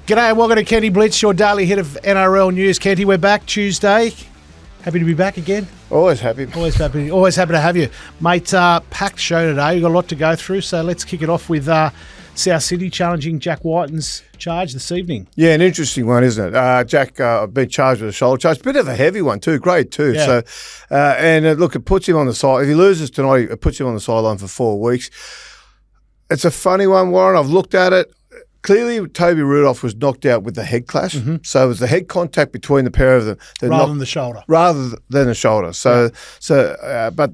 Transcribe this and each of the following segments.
G'day and welcome to Kenty Blitz, your daily hit of NRL news. Kenty, we're back Tuesday. Happy to be back again. Always happy. Always happy to have you. Mate, packed show today. We've got a lot to go through, so let's kick it off with South Sydney challenging Jack Wighton's charge this evening. Yeah, an interesting one, isn't it? Jack been charged with a shoulder charge. Bit of a heavy one too, grade 2. Yeah. So, look, it puts him on the side. If he loses tonight, it puts him on the sideline for 4 weeks. It's a funny one, Warren. I've looked at it. Clearly, Toby Rudolph was knocked out with the head clash. Mm-hmm. So it was the head contact between the pair of them. Rather than the shoulder. Rather than the shoulder. But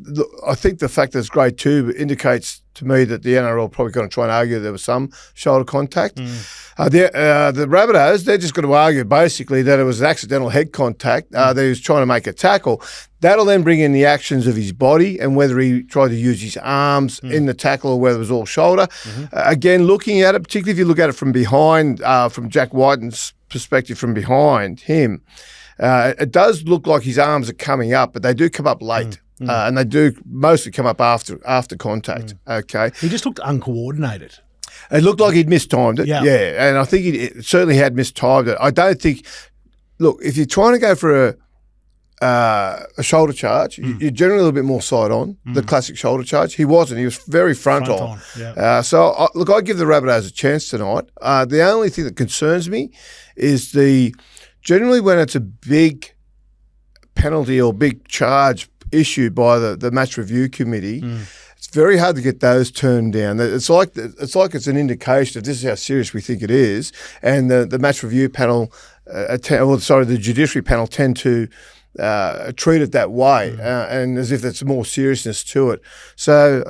I think the fact that it's grade 2 indicates to me that the NRL probably going to try and argue there was some shoulder contact. The Rabbitohs, they're just going to argue basically that it was an accidental head contact, that he was trying to make a tackle. That'll then bring in the actions of his body and whether he tried to use his arms in the tackle or whether it was all shoulder. Again, looking at it, particularly if you look at it from behind, from Jack Wighton's perspective from behind him, it does look like his arms are coming up, but they do come up late. And they do mostly come up after contact. Okay, He just looked uncoordinated. It looked like he'd mistimed it. Yeah, and I think he certainly had mistimed it. I don't think. Look, if you're trying to go for a shoulder charge, you're generally a little bit more side on the classic shoulder charge. He wasn't. He was very front on. Yeah. I give the Rabbitohs a chance tonight. The only thing that concerns me is generally when it's a big penalty or big charge issued by the match review committee, it's very hard to get those turned down. It's like it's an indication of this is how serious we think it is, and the match review panel, the judiciary panel tend to treat it that way, and as if there's more seriousness to it. So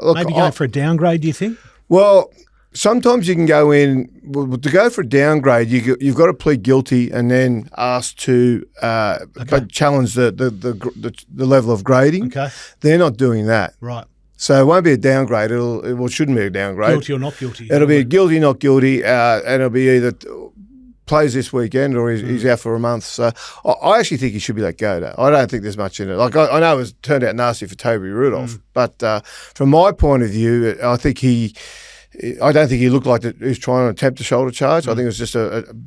look, maybe going for a downgrade. Do you think? Well, sometimes you can go in to go for a downgrade. You've got to plead guilty and then ask to but challenge the level of grading. Okay, they're not doing that. Right. So it won't be a downgrade. It shouldn't be a downgrade. Guilty or not guilty. It'll be a guilty, not guilty, and it'll be either plays this weekend or he's out for a month. So I actually think he should be let go. Though. I don't think there's much in it. Like I know it turned out nasty for Toby Rudolph, but from my point of view, I don't think he looked like he was trying to attempt a shoulder charge. I think it was just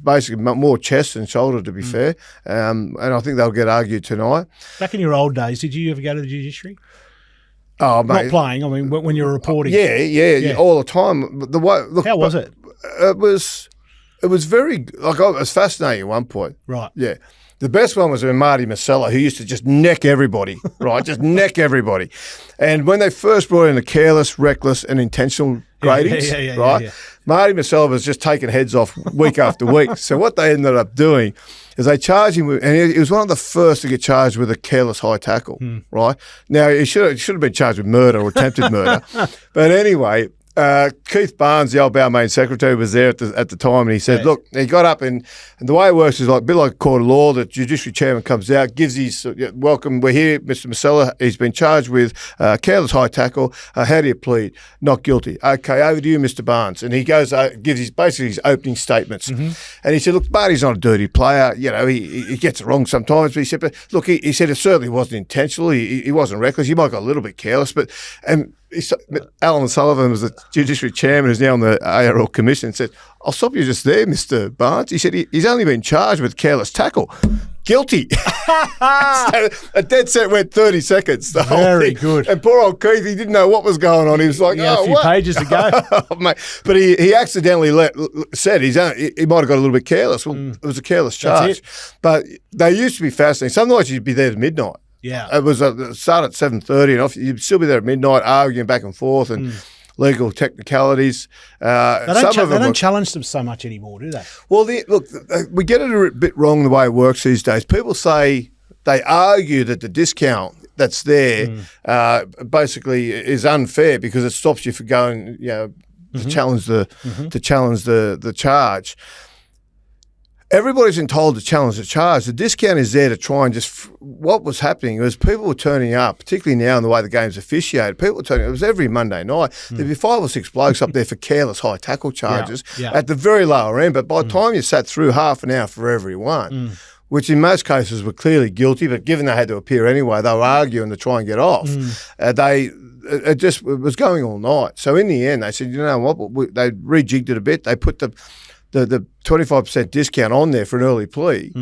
basically more chest than shoulder, to be fair. And I think they'll get argued tonight. Back in your old days, did you ever go to the judiciary? Oh, mate. Not playing. I mean, when you were reporting. Yeah, all the time. How was it? It was very it was fascinating at one point. Right. Yeah. The best one was when Marty Masella, who used to just neck everybody, right? Just neck everybody. And when they first brought in the careless, reckless, and intentional gradings, right? Marty Masella was just taking heads off week after week. So what they ended up doing is they charged him with, and he was one of the first to get charged with a careless high tackle, right? Now, he should have been charged with murder or attempted murder. But anyway, Keith Barnes, the old Balmain secretary, was there at the time, and he said, look, he got up, and the way it works is like a bit like a court of law. The judiciary chairman comes out, gives his welcome. We're here, Mr. Masella. He's been charged with careless high tackle. How do you plead? Not guilty. Okay, over to you, Mr. Barnes. And he goes, gives basically his opening statements. And he said, look, Barty's not a dirty player. You know, he gets it wrong sometimes. But he said, look, he said it certainly wasn't intentional. He wasn't reckless. He might have got a little bit careless, but Alan Sullivan was the judiciary chairman who's now on the ARL commission and said, I'll stop you just there, Mr. Barnes. He said he's only been charged with careless tackle. Guilty. So a dead set went 30 seconds. The whole thing. Good. And poor old Keith, he didn't know what was going on. He was like, a few pages to go. Mate. But he accidentally said he might have got a little bit careless. Well, it was a careless charge. But they used to be fascinating. Some nights you'd be there at midnight. Yeah, it was start at 7:30, and you'd still be there at midnight arguing back and forth and legal technicalities. They don't challenge them so much anymore, do they? Well, look, we get it a bit wrong the way it works these days. People say they argue that the discount that's there basically is unfair because it stops you from going, to challenge the charge. Everybody's entitled to challenge the charge. The discount is there to try and what was happening was people were turning up, particularly now in the way the game's officiated, people were turning up. It was every Monday night. There'd be 5 or 6 blokes up there for careless high tackle charges at the very lower end. But by the time you sat through half an hour for every one, which in most cases were clearly guilty, but given they had to appear anyway, they were arguing to try and get off. It was going all night. So in the end, they said, you know what, they rejigged it a bit. They put the the 25% discount on there for an early plea,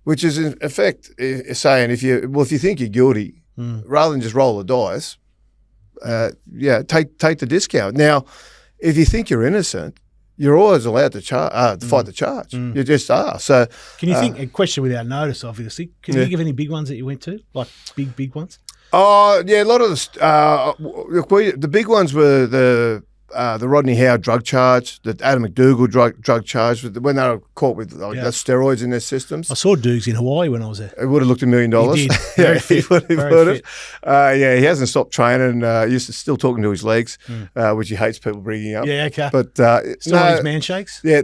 which is in effect saying if you think you're guilty, rather than just roll the dice, take the discount. Now, if you think you're innocent, you're always allowed to fight the charge. You just are. So, can you think a question without notice? Obviously, can you think of any big ones that you went to, like big ones? Oh yeah, a lot of the big ones were the Rodney Howe drug charge, the Adam McDougall drug charge, when they were caught with steroids in their systems. I saw Dukes in Hawaii when I was there. It would have looked $1 million. He did. Very fit. He would have. He hasn't stopped training. He's still talking to his legs, which he hates people bringing up. Yeah, okay. But still on his man shakes? Yeah,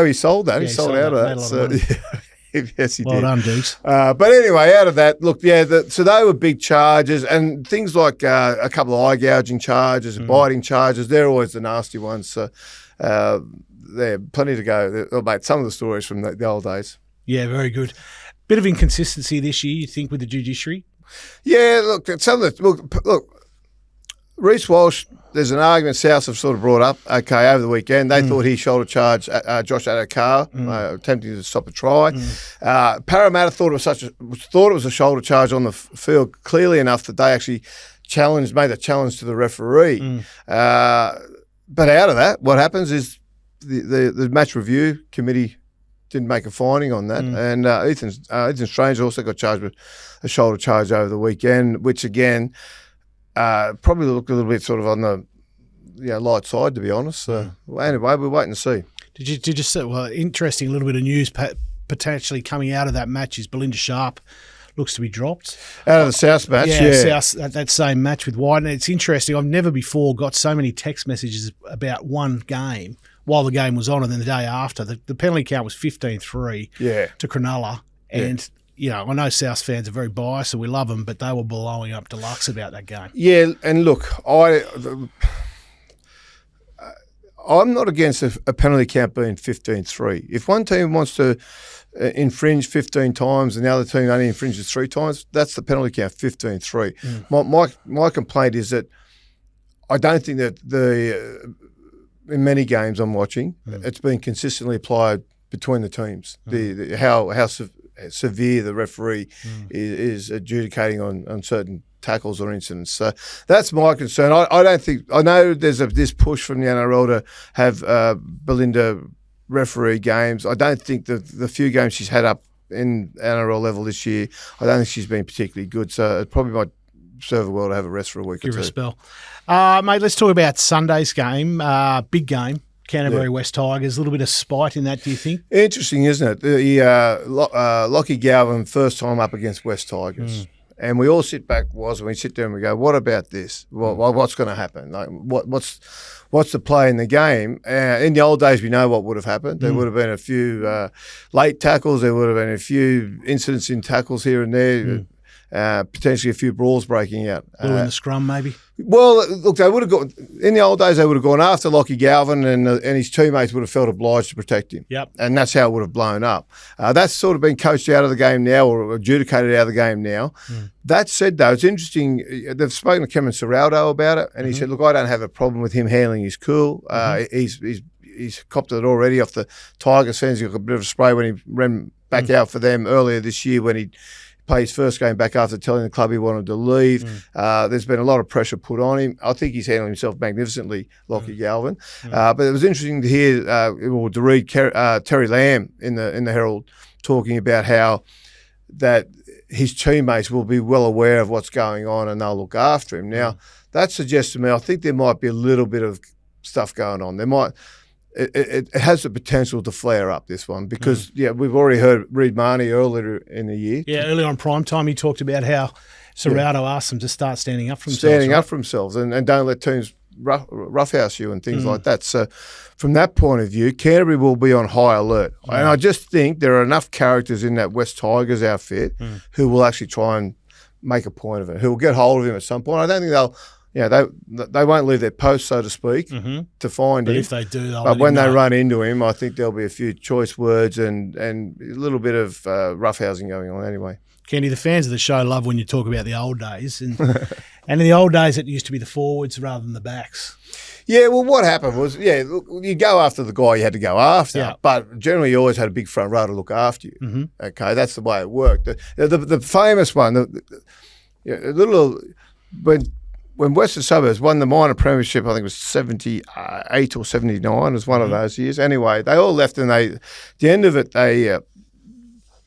he sold that. He sold out of that. So, yes, he did. Well done, Dukes. But anyway, out of that, look, so they were big charges, and things like a couple of eye gouging charges and biting charges, they're always the nasty ones. So there, plenty to go. Oh, mate, some of the stories from the old days. Yeah, very good. Bit of inconsistency this year, you think, with the judiciary? Yeah, look, look, Reece Walsh, there's an argument South have sort of brought up, over the weekend. They thought he shoulder charged Josh Adokar, attempting to stop a try. Parramatta thought it was a shoulder charge on the field, clearly enough that they actually made a challenge to the referee. But out of that, what happens is the match review committee didn't make a finding on that. And Ethan Strange also got charged with a shoulder charge over the weekend, which again, probably looked a little bit sort of on the light side, to be honest. So anyway, we'll wait and see. Did you see? Well, interesting. A little bit of news potentially coming out of that match is Belinda Sharp looks to be dropped out of the South match. South that same match with Wighton. It's interesting. I've never before got so many text messages about one game while the game was on, and then the day after the penalty count was 15-3 to Cronulla, and. I know South fans are very biased and we love them, but they were blowing up deluxe about that game. Yeah, and look, I'm not against a penalty count being 15-3. If one team wants to infringe 15 times and the other team only infringes 3 times, that's the penalty count, 15-3. My complaint is that I don't think that in many games I'm watching, it's been consistently applied between the teams. How severe the referee is adjudicating on certain tackles or incidents. So that's my concern. I don't think – I know there's this push from the NRL to have Belinda referee games. I don't think the few games she's had up in NRL level this year, I don't think she's been particularly good. So it probably might serve her well to have a rest for a week or two. Give her a spell. Mate, let's talk about Sunday's game, big game. Canterbury West Tigers, a little bit of spite in that, do you think? Interesting, isn't it? Lachie Galvin, first time up against West Tigers. And we all sit back, and we sit there and we go, what about this? What's going to happen? Like, what's the play in the game? In the old days, we know what would have happened. There would have been a few late tackles. There would have been a few incidents in tackles here and there. Potentially a few brawls breaking out. In the scrum, maybe? Well, look, they would have gone in the old days. They would have gone after Lachie Galvin, and his teammates would have felt obliged to protect him. Yep, and that's how it would have blown up. That's sort of been coached out of the game now, or adjudicated out of the game now. That said, though, it's interesting. They've spoken to Kevin Serraldo about it, and he said, "Look, I don't have a problem with him handling his cool. He's copped it already off the Tigers fans. He got a bit of a spray when he ran back out for them earlier this year when he." Play his first game back after telling the club he wanted to leave. There's been a lot of pressure put on him. I think he's handling himself magnificently, Lachie Galvin. But it was interesting to hear or to read Terry Lamb in the Herald talking about how that his teammates will be well aware of what's going on and they'll look after him. Now, that suggests to me, I think there might be a little bit of stuff going on. There might. It has the potential to flare up, this one, because we've already heard Reid Marnie earlier in the year. Yeah, earlier on prime time, he talked about how Serraldo asked them to start standing up for themselves. Standing up for themselves and don't let teams roughhouse you and things like that. So from that point of view, Canterbury will be on high alert. And I just think there are enough characters in that West Tigers outfit who will actually try and make a point of it, who will get hold of him at some point. I don't think they'll. They won't leave their post, so to speak, to find him. But if they do, but when they run into him, I think there'll be a few choice words and a little bit of roughhousing going on anyway. Kenty, the fans of the show love when you talk about the old days. And in the old days, it used to be the forwards rather than the backs. Yeah, well, what happened was, look, you go after the guy you had to go after, but generally you always had a big front row to look after you. Mm-hmm. Okay, that's the way it worked. The famous one, when Western Suburbs won the minor premiership, I think it was 78 or 79 was one of those years. Anyway, they all left, and at the end of it,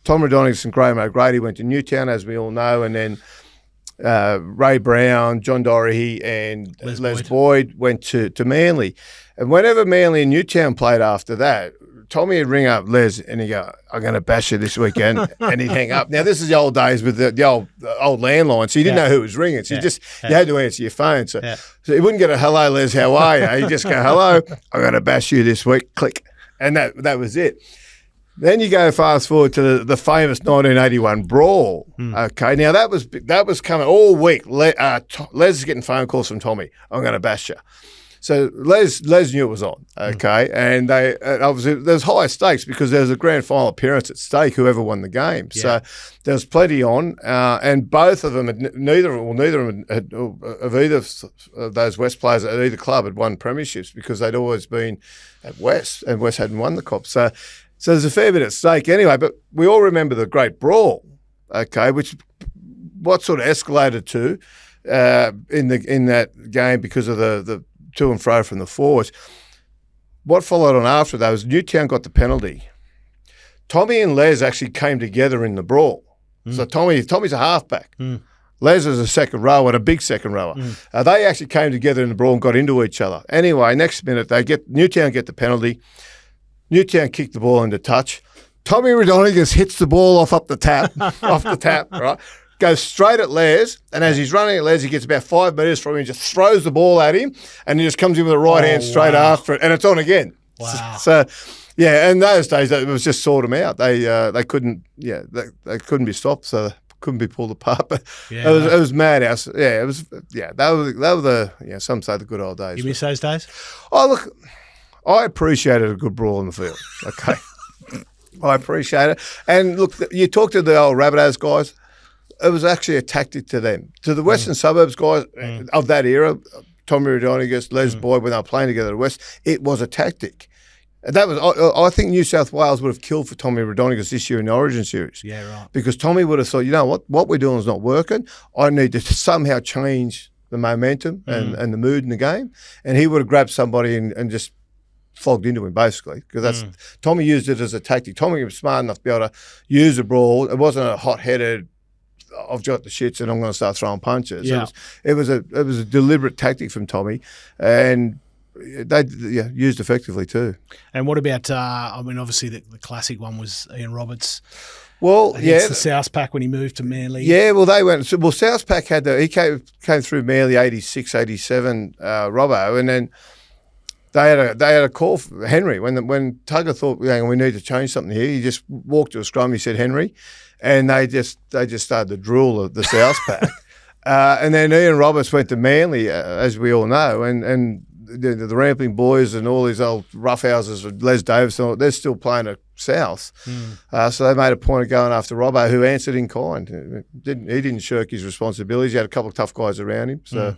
Tom Rodonix and Graham O'Grady went to Newtown, as we all know, and then Ray Brown, John Doherty, and Les Boyd went to Manly. And whenever Manly and Newtown played after that, Tommy would ring up Les and he'd go, I'm going to bash you this weekend, and he'd hang up. Now, this is the old days with the old landline, so you didn't know who was ringing. So you had to answer your phone. So you wouldn't get a hello, Les, how are you? You just go, hello, I'm going to bash you this week, click. And that was it. Then you go fast forward to the famous 1981 brawl. Okay, now that was coming all week. Les is getting phone calls from Tommy. I'm going to bash you. So Les knew it was on. Okay, and they obviously there's high stakes because there's a grand final appearance at stake. Whoever won the game, so there's plenty on. And both of them, neither of them of either of those West players at either club had won premierships because they'd always been at West, and West hadn't won the Cop. So there's a fair bit at stake anyway, but we all remember the great brawl, okay, what sort of escalated to in that game because of the to and fro from the forwards. What followed on after that was Newtown got the penalty. Tommy and Les actually came together in the brawl. So Tommy's a halfback. Les is a second rower and a big second rower. They actually came together in the brawl and got into each other. Anyway, next minute Newtown get the penalty. Newtown kicked the ball into touch. Tommy Rodonix hits the ball off the tap, right? Goes straight at Les, and as he's running at Les, he gets about 5 metres from him and just throws the ball at him, and he just comes in with a right hand straight after it, and it's on again. Wow. So, in those days, it was just sort them out. They couldn't, they couldn't be stopped, so they couldn't be pulled apart. But it was madhouse. Yeah, it was. Yeah, they were the some say the good old days. You miss those days? Oh, look, I appreciated a good brawl in the field. Okay, I appreciate it. And look, you talk to the old Rabbitohs guys. It was actually a tactic to them. To the Western Suburbs guys of that era, Tommy Rodonix, Les Boyd, when they were playing together at West, it was a tactic. That was, I think New South Wales would have killed for Tommy Rodonix this year in the Origin Series. Yeah, right. Because Tommy would have thought, you know what we're doing is not working. I need to somehow change the momentum and the mood in the game. And he would have grabbed somebody and just flogged into him, basically, because Tommy used it as a tactic. Tommy was smart enough to be able to use the brawl. It wasn't a hot-headed, I've got the shits and I'm going to start throwing punches. Yeah. It was a deliberate tactic from Tommy, and they used effectively too. And what about? Obviously the classic one was Ian Roberts. Well, against the South Pack when he moved to Manly. Yeah, well they went. Well, South Pack he came through Manly 86, 87, Robbo, and then they had a call for Henry when Tugger thought we need to change something here. He just walked to a scrum. He said Henry. And they just started to drool the South Pack. And then Ian Roberts went to Manly, as we all know, and the Rampling Boys and all these old roughhouses, Les Davis, they're still playing at South. So they made a point of going after Robbo, who answered in kind. He didn't shirk his responsibilities. He had a couple of tough guys around him. So,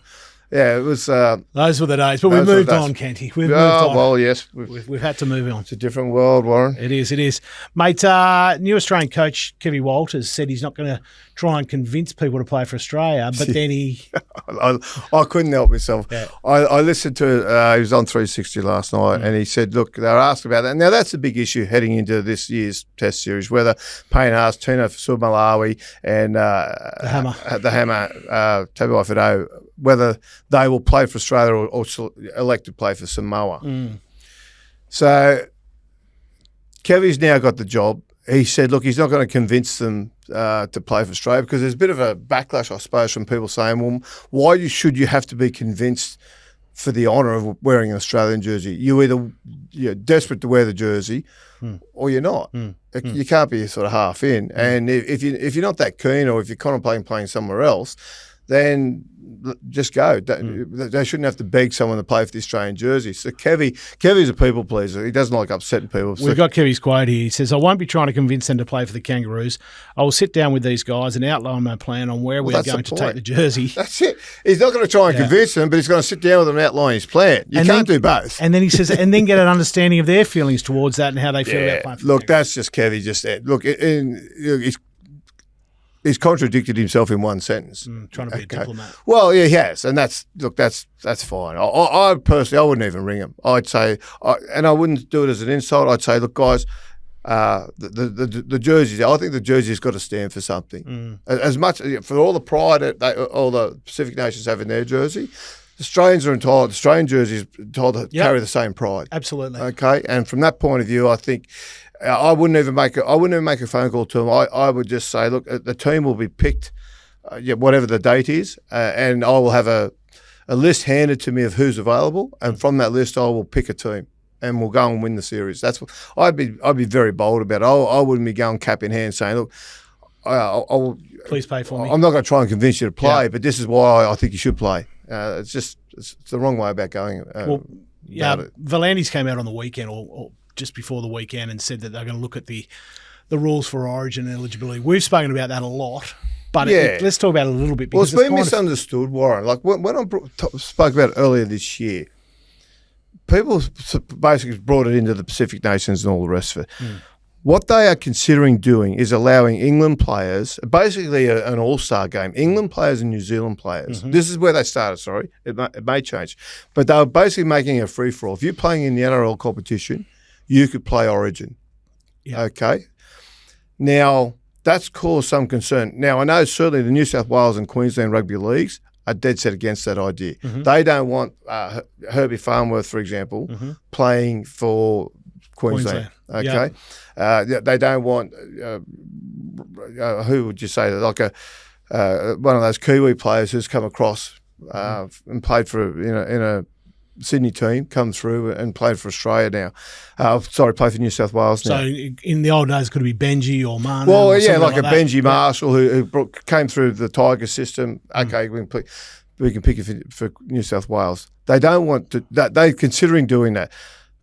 it was... those were the days. But we've moved on, Kenty. We've moved on. Well, yes. We've had to move on. It's a different world, Warren. It is. Mate, new Australian coach, Kenty Woz, said he's not going to try and convince people to play for Australia, but then he... I couldn't help myself. Yeah. I listened to... he was on 360 last night, and he said, look, they were asked about that. Now, that's a big issue heading into this year's Test series, whether Payne Haas, Tino Fasuamalawi, and the Hammer, Tabu Fido, whether they will play for Australia or elect to play for Samoa. So Kevy's now got the job. He said, look, he's not going to convince them to play for Australia because there's a bit of a backlash, I suppose, from people saying, well, why should you have to be convinced for the honour of wearing an Australian jersey? You're desperate to wear the jersey or you're not. You can't be sort of half in. And if you're not that keen or if you're contemplating playing somewhere else, then just go. They shouldn't have to beg someone to play for the Australian jersey. So Kevy's a people pleaser. He doesn't like upsetting people. We've got Kevy's quote here. He says, I won't be trying to convince them to play for the Kangaroos. I will sit down with these guys and outline my plan on where we are going to take the jersey. That's it. He's not going to try and convince them, but he's going to sit down with them and outline his plan. You can't do both. And then he says, and then get an understanding of their feelings towards that and how they feel about playing for Look, that's just Kevy just said. Look, he's contradicted himself in one sentence. Trying to be a diplomat. Well, yeah, he has, and that's fine. I personally, I wouldn't even ring him. I'd say, and I wouldn't do it as an insult. I'd say, look, guys, the jerseys. I think the jersey's got to stand for something. As much for all the pride that all the Pacific nations have in their jersey. Australians are entitled. Australian jerseys are entitled to carry the same pride. Absolutely. Okay, and from that point of view, I think. I wouldn't even make a phone call to him. I would just say, look, the team will be picked, whatever the date is, and I will have a list handed to me of who's available, and from that list, I will pick a team, and we'll go and win the series. That's what I'd be very bold about it. I wouldn't be going cap in hand saying, look, please pay for me. I'm not going to try and convince you to play, but this is why I think you should play. It's the wrong way about going. Volandis came out on the weekend or just before the weekend and said that they're going to look at the rules for origin eligibility. We've spoken about that a lot, but let's talk about it a little bit. Because it's been misunderstood, Warren. Like when I spoke about it earlier this year, people basically brought it into the Pacific nations and all the rest of it. What they are considering doing is allowing England players, basically an all-star game, England players and New Zealand players. This is where they started, sorry. It may change. But they were basically making a free-for-all. If you're playing in the NRL competition, you could play Origin. Yeah. Okay. Now, that's caused some concern. Now, I know certainly the New South Wales and Queensland rugby leagues are dead set against that idea. They don't want Herbie Farnworth, for example, playing for Queensland. Okay. They don't want, who would you say, like one of those Kiwi players who's come across and played for, in a Sydney team, come through and played for Australia now. Played for New South Wales now. So in the old days, could it be Benji or Marno? Well, like a Benji Marshall who came through the Tiger system. Okay, we can pick it for New South Wales. They don't want to. They're considering doing that.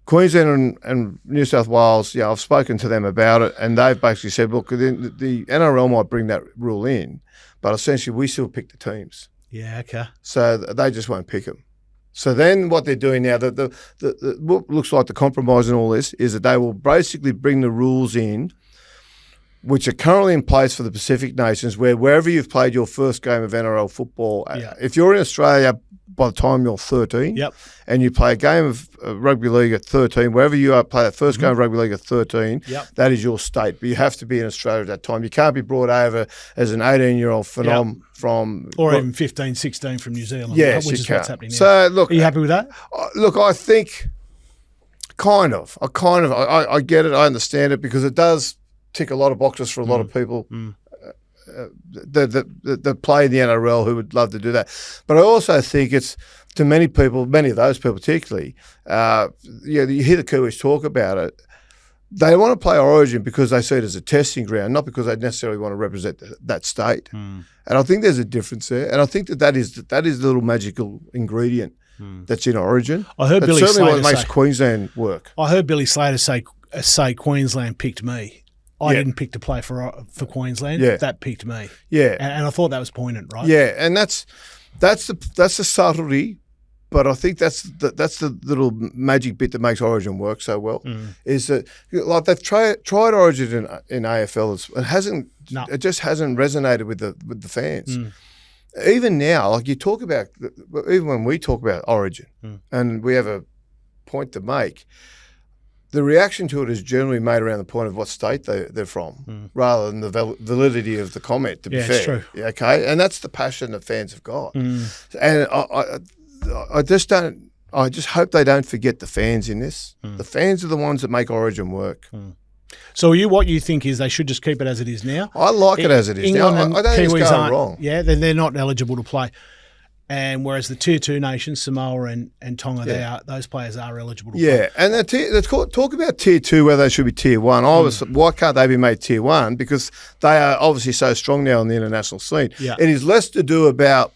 Queensland and New South Wales, I've spoken to them about it, and they've basically said, look, the NRL might bring that rule in, but essentially we still pick the teams. Yeah, okay. So they just won't pick them. So then what they're doing now, what looks like the compromise in all this is that they will basically bring the rules in which are currently in place for the Pacific nations, where wherever you've played your first game of NRL football, if you're in Australia by the time you're 13 and you play a game of rugby league at 13, wherever you are, play that first game of rugby league at 13, that is your state. But you have to be in Australia at that time. You can't be brought over as an 18-year-old phenom from... Or even 15, 16 from New Zealand, yes, which is what's happening now. So, look, are you happy with that? Look, I think kind of. I get it. I understand it because it does tick a lot of boxes for a lot of people that play in the NRL who would love to do that. But I also think it's, to many people, many of those people particularly, you hear the Kiwis talk about it, they want to play Origin because they see it as a testing ground, not because they necessarily want to represent that state. And I think there's a difference there. And I think that is the little magical ingredient that's in Origin. I heard that's Billy certainly Slater what makes Queensland work. I heard Billy Slater say Queensland picked me. I didn't pick to play for Queensland. That picked me. Yeah, and I thought that was poignant, right? Yeah, and that's the subtlety, but I think that's the little magic bit that makes Origin work so well. Is that like they've tried Origin in AFL, it just hasn't resonated with the fans. Even now, like even when we talk about Origin, and we have a point to make. The reaction to it is generally made around the point of what state they're from, rather than the validity of the comment, to be fair. It's true. Yeah, okay, and that's the passion that fans have got. And I just hope they don't forget the fans in this. The fans are the ones that make Origin work. So what you think is they should just keep it as it is now? I like it as it is England now. I don't think it's going wrong. Yeah, then they're not eligible to play. And whereas the Tier 2 nations, Samoa and Tonga, those players are eligible to play. Yeah, and let's talk about Tier 2, whether they should be Tier 1. Why can't they be made Tier 1? Because they are obviously so strong now on the international scene. Yeah. It is less to do about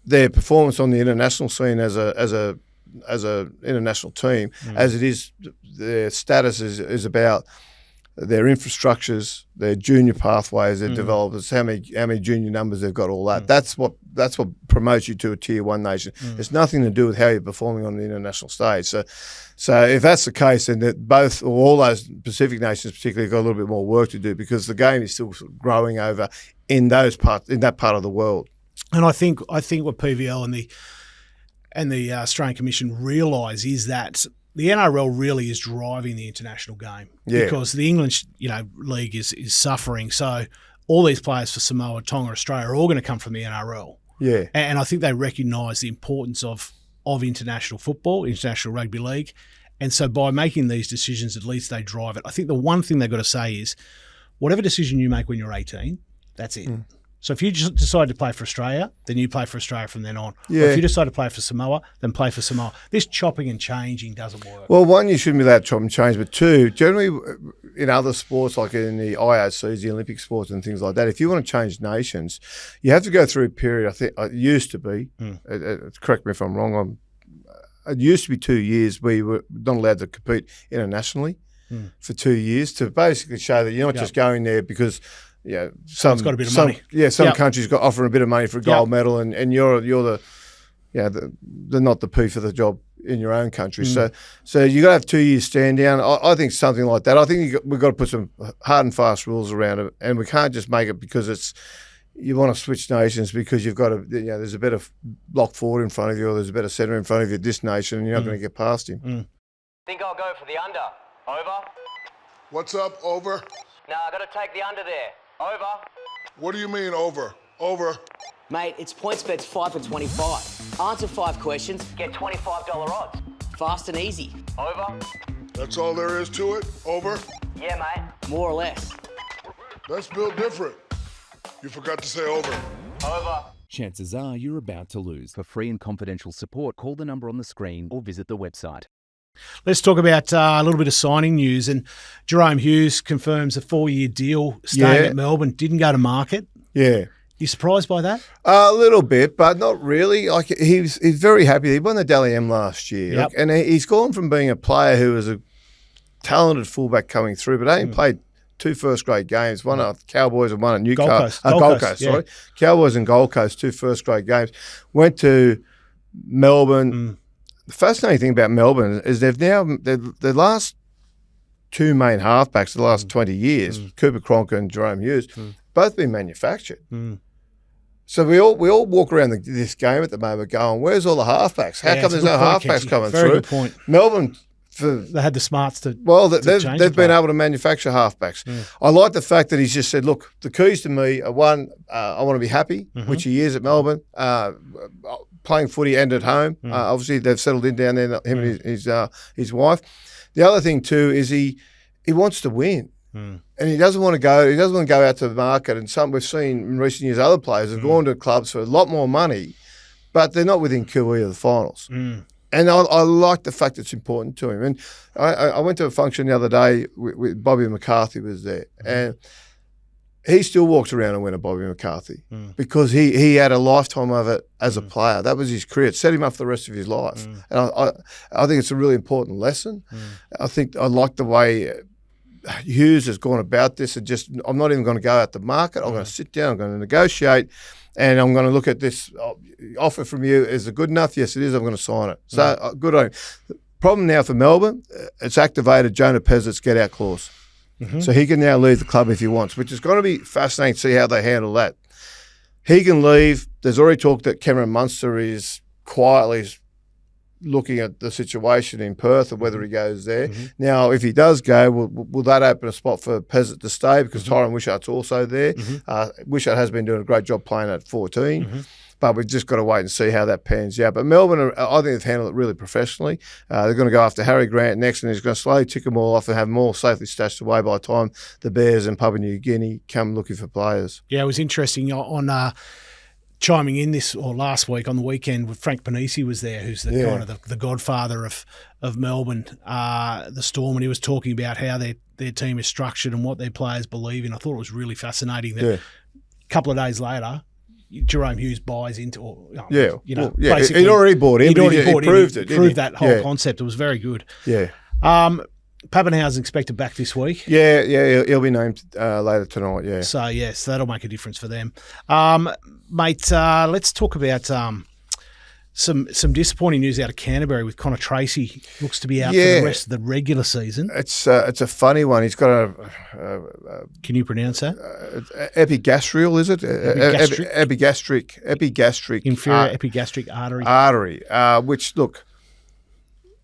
their performance on the international scene as a international team as it is their status is about their infrastructures, their junior pathways, their developers, how many junior numbers they've got, all that. That's what promotes you to a Tier 1 nation. It's nothing to do with how you're performing on the international stage. So if that's the case, then that both or all those Pacific nations particularly got a little bit more work to do because the game is still growing over in that part of the world. And I think what PVL and the Australian Commission realise is that the NRL really is driving the international game because the English, league is suffering. So all these players for Samoa, Tonga, Australia are all going to come from the NRL. Yeah, and I think they recognise the importance of international football, international rugby league, and so by making these decisions, at least they drive it. I think the one thing they've got to say is, whatever decision you make when you're 18, that's it. So if you just decide to play for Australia, then you play for Australia from then on. Yeah. Or if you decide to play for Samoa, then play for Samoa. This chopping and changing doesn't work. Well, one, you shouldn't be allowed to chop and change, but two, generally in other sports like in the IOCs, the Olympic sports and things like that, if you want to change nations, you have to go through a period, I think it used to be, correct me if I'm wrong, it used to be 2 years where you were not allowed to compete internationally for 2 years to basically show that you're not just going there because – someone's got a bit of money. Yeah, some countries got offering a bit of money for a gold medal, and you're they're not the P for the job in your own country. So you got to have 2 years stand down. I think something like that. I think we've got to put some hard and fast rules around it, and we can't just make it because you want to switch nations because you've got there's a better lock forward in front of you or there's a better centre in front of you this nation, and you're not going to get past him. Think I'll go for the under. Over. What's up, over? No, I got to take the under there. Over. What do you mean, over? Over. Mate, it's PointsBet's 5 for 25. Answer 5 questions, get $25 odds. Fast and easy. Over. That's all there is to it? Over? Yeah, mate. More or less. That's built different. You forgot to say over. Over. Chances are you're about to lose. For free and confidential support, call the number on the screen or visit the website. Let's talk about a little bit of signing news. And Jerome Hughes confirms a 4-year deal staying at Melbourne. Didn't go to market. Yeah. You surprised by that? A little bit, but not really. Like he's very happy. He won the Dally M last year. Yep. And he's gone from being a player who was a talented fullback coming through, but only played 2 first-grade games, one at Cowboys and one at Newcastle. Gold Coast, sorry. Cowboys and Gold Coast, 2 first-grade games. Went to Melbourne. The fascinating thing about Melbourne is they've now the last 2 main halfbacks, the last 20 years, Cooper Cronk and Jerome Hughes, both been manufactured. So we all walk around this game at the moment going, where's all the halfbacks? How come there's no halfbacks coming through? Very good point. Melbourne, they had the smarts to they've been able to manufacture halfbacks. I like the fact that he's just said, look, the keys to me are one, I want to be happy, which he is at Melbourne, playing footy and at home. Obviously, they've settled in down there, him and his wife. The other thing too is he wants to win. And he doesn't want to go. He doesn't want to go out to the market. And we've seen in recent years other players have gone to clubs for a lot more money, but they're not within QE of the finals. And I like the fact it's important to him. And I went to a function the other day with Bobby McCarthy was there, and he still walks around and wins a Bobby McCarthy because he had a lifetime of it as a player. That was his career. It set him up for the rest of his life. And I think it's a really important lesson. I think I like the way Hughes has gone about this and just, I'm not even going to go out the market. I'm going to sit down, I'm going to negotiate, and I'm going to look at this offer from you. Is it good enough? Yes, it is. I'm going to sign it. So good on him. The problem now for Melbourne, it's activated Jonah Pezzic's get-out clause. So he can now leave the club if he wants, which is going to be fascinating to see how they handle that. He can leave. There's already talk that Cameron Munster is quietly looking at the situation in Perth and whether he goes there. Now, if he does go, will that open a spot for Pezzitt to stay because Tyron Wishart's also there. Wishart has been doing a great job playing at 14. But we've just got to wait and see how that pans out. But Melbourne, I think they've handled it really professionally. They're going to go after Harry Grant next, and he's going to slowly tick them all off and have them all safely stashed away by the time the Bears and Papua New Guinea come looking for players. Yeah, it was interesting. On chiming in last week on the weekend, Frank Panisi was there, who's the kind of the godfather of Melbourne, the Storm, and he was talking about how their team is structured and what their players believe in. I thought it was really fascinating that a couple of days later, Jerome Hughes buys into, basically, he'd already bought in. He proved that whole concept. It was very good. Yeah. Pappenhausen's expected back this week. Yeah, he'll be named later tonight. Yeah. So yes, that'll make a difference for them, mate. Let's talk about some disappointing news out of Canterbury with Connor Tracy. Looks to be out for the rest of the regular season. It's a funny one. He's got a can you pronounce that? Epigastrial, is it? Epigastric. Inferior epigastric artery. Which, look,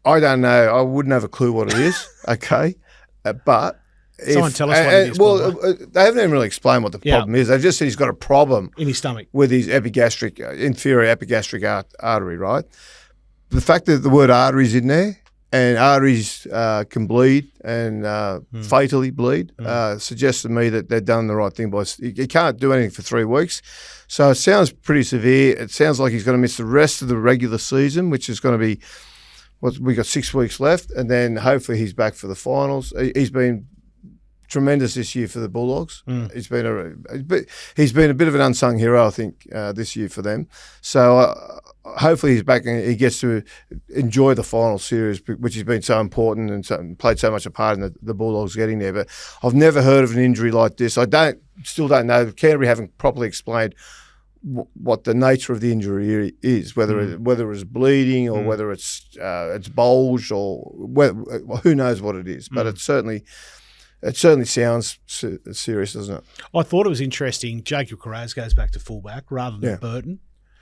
I don't know. I wouldn't have a clue what it is. Okay, but someone tell us what it is. Well, they haven't even really explained what the problem is. They've just said he's got a problem in his stomach with his inferior epigastric artery. Right. The fact that the word arteries in there, and arteries can bleed and fatally bleed, suggests to me that they've done the right thing. He can't do anything for 3 weeks, so it sounds pretty severe. It sounds like he's going to miss the rest of the regular season, which is going to be. We got 6 weeks left, and then hopefully he's back for the finals. He's been tremendous this year for the Bulldogs. He's been a bit of an unsung hero, I think, this year for them. So hopefully he's back and he gets to enjoy the final series, which has been so important and played so much a part in the Bulldogs getting there. But I've never heard of an injury like this. Still don't know. Canterbury haven't properly explained what the nature of the injury is, whether it was bleeding or whether it's bulged or who knows what it is. But it certainly sounds serious, doesn't it? I thought it was interesting. Jacob Carraz goes back to fullback rather than Burton.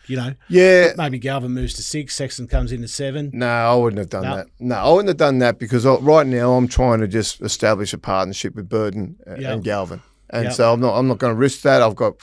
Maybe Galvin moves to 6, Sexton comes into 7. No, I wouldn't have done that. No, I wouldn't have done that because right now I'm trying to just establish a partnership with Burton and Galvin, and so I'm not going to risk that. I've got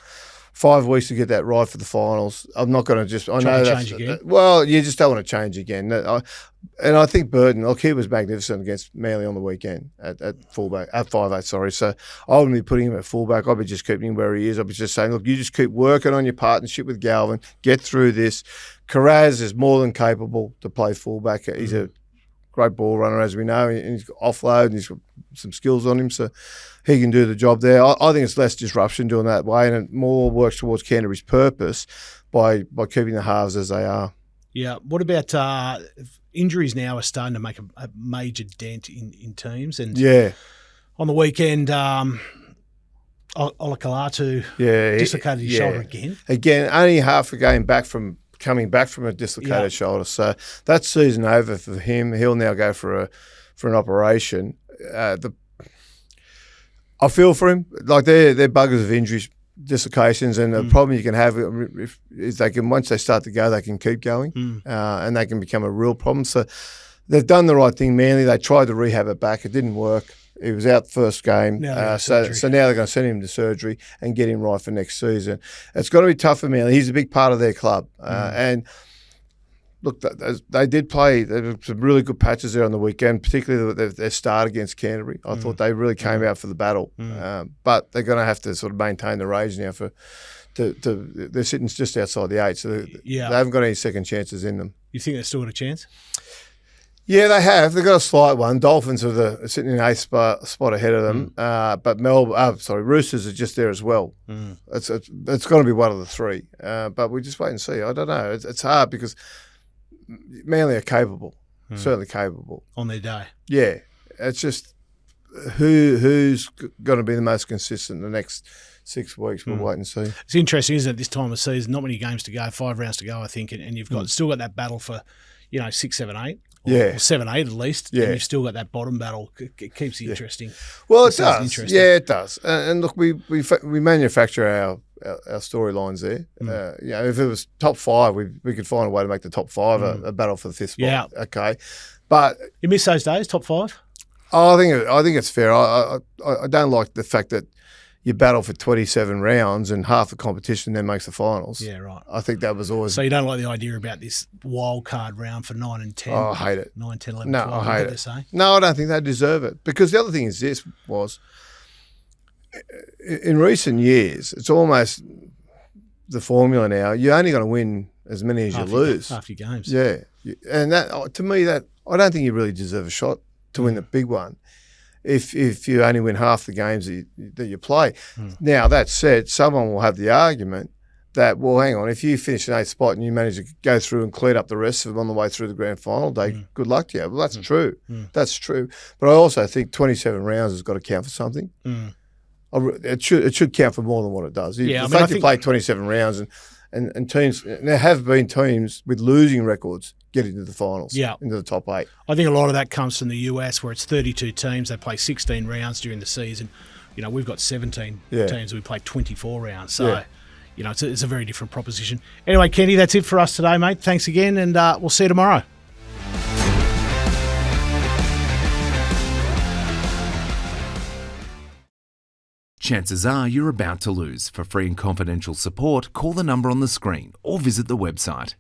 5 weeks to get that right for the finals. I'm not going to just. I know change again. Well, you just don't want to change again. And I think Burton, he was magnificent against Manly on the weekend at fullback, at 5'8", sorry. So I wouldn't be putting him at fullback. I'd be just keeping him where he is. I'd be just saying, look, you just keep working on your partnership with Galvin. Get through this. Carraz is more than capable to play fullback. He's a great ball runner, as we know, and he's got offload and he's got some skills on him, so he can do the job there. I think it's less disruption doing that way, and it more works towards Canterbury's purpose by keeping the halves as they are. Yeah. What about injuries now are starting to make a major dent in teams? And on the weekend, Olakalatu dislocated his shoulder again. Again, only half a game back from coming back from a dislocated shoulder. So that's season over for him. He'll now go for an operation. I feel for him. Like they're buggers of injuries, dislocations, and the problem you can have is they can, once they start to go, they can keep going, and they can become a real problem. So they've done the right thing, Manly. They tried to rehab it back. It didn't work. He was out first game. So now they're going to send him to surgery and get him right for next season. It's going to be tough for Manly. He's a big part of their club. And look, they did play. There were some really good patches there on the weekend, particularly their start against Canterbury. I thought they really came out for the battle. But they're going to have to sort of maintain the rage now they're sitting just outside the 8, so they haven't got any second chances in them. You think they've still got a chance? Yeah, they have. They've got a slight one. Dolphins are sitting in 8th spot ahead of them. But Roosters are just there as well. It's going to be one of the 3. But we just wait and see. I don't know. It's hard because Manly are capable, certainly capable. On their day. Yeah. It's just who's going to be the most consistent the next 6 weeks. We'll wait and see. It's interesting, isn't it, this time of season? Not many games to go, 5 rounds to go, I think, and you've still got that battle for 6, 7, 8. Or 7, 8 at least. Yeah. And you've still got that bottom battle. It keeps it interesting. Well, it does. Yeah, it does. And look, we manufacture our storylines there. If it was top 5, we could find a way to make the top 5 a battle for the 5th spot. Yeah. Okay. But you miss those days, top 5? I think it's fair. I don't like the fact that you battle for 27 rounds and half the competition then makes the finals. Yeah, right. I think that was always... So you don't like the idea about this wild card round for 9 and 10? Oh, I hate it. 9, 10, 11, no, 12. I hate it. Say? No, I don't think they deserve it. Because the other thing is in recent years, it's almost the formula now, you're only going to win as many as you lose. Half your games. Yeah. And that, to me, that I don't think you really deserve a shot to win the big one if you only win half the games that you play. Now, that said, someone will have the argument that, well, hang on, if you finish in 8th spot and you manage to go through and clean up the rest of them on the way through the grand final day, good luck to you. Well, that's true. That's true. But I also think 27 rounds has got to count for something. It should count for more than what it does. The fact you play 27 rounds and teams, there have been teams with losing records get into the finals, into the top 8. I think a lot of that comes from the US, where it's 32 teams. They play 16 rounds during the season. We've got 17 teams. We play 24 rounds. So, it's a very different proposition. Anyway, Kenty, that's it for us today, mate. Thanks again, and we'll see you tomorrow. Chances are you're about to lose. For free and confidential support, call the number on the screen or visit the website.